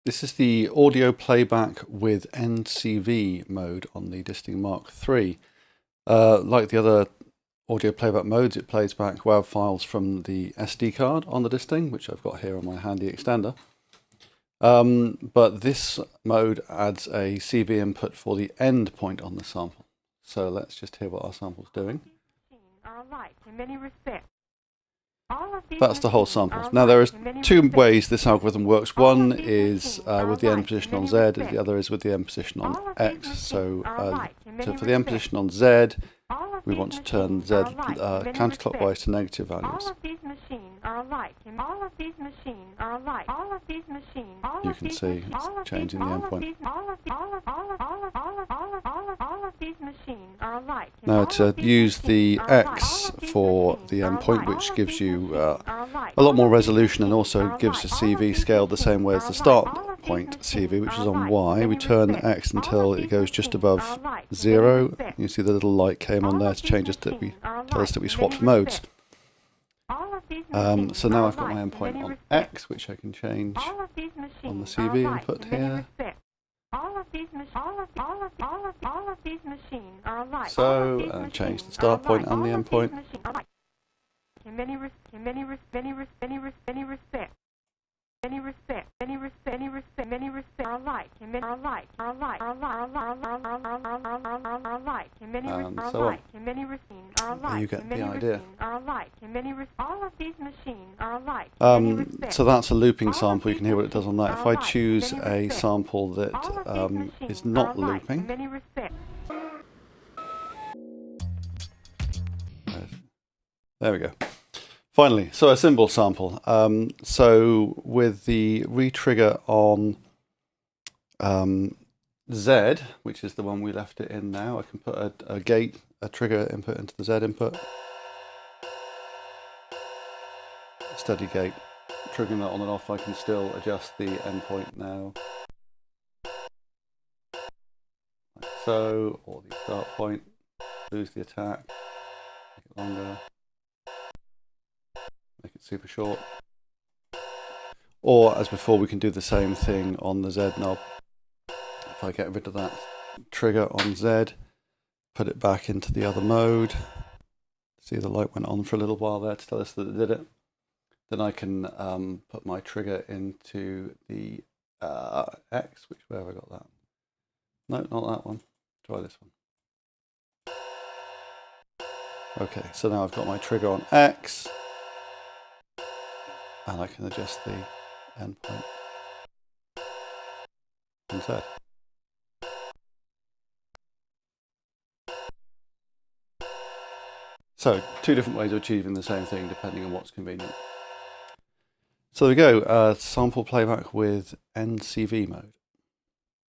This is the audio playback with NCV mode on the Disting mk3. Like the other audio playback modes, it plays back WAV files from the SD card on the Disting, which I've got here on my handy extender. But this mode adds a CV input for the end point on the sample. So let's just hear what our sample's doing. That's the whole sample. Now there are two ways this algorithm works. One is with the end position on Z, and the other is with the end position on X. So for the end position on Z, we want to turn Z counterclockwise to negative values. You can see it's changing the endpoint. Now to use the X for the endpoint, which gives you a lot more resolution and also gives the CV scaled the same way as the start point CV, which is on Y. We turn X until it goes just above 0. You see the little light came on there to change us that tell us that we swapped modes. So now I've got my endpoint on X, which I can change on the CV input here. So change the start point and the end point. And so on. You get the idea. So that's a looping sample. You can hear what it does on that. If I choose a sample that is not looping, there we go. Finally, so a symbol sample. So with the retrigger on Z, which is the one we left it in now, I can put a trigger input into the Z input. Steady gate. Triggering that on and off, I can still adjust the endpoint now. Like so, or the start point. Lose the attack. Make it longer. Make it super short. Or as before, we can do the same thing on the Z knob. If I get rid of that trigger on Z, put it back into the other mode. See, the light went on for a little while there to tell us that it did it. Then I can put my trigger into the X, where have I got that? No, not that one. Try this one. Okay, so now I've got my trigger on X, and I can adjust the endpoint on Z. So, two different ways of achieving the same thing depending on what's convenient. So there we go, sample playback with NCV mode.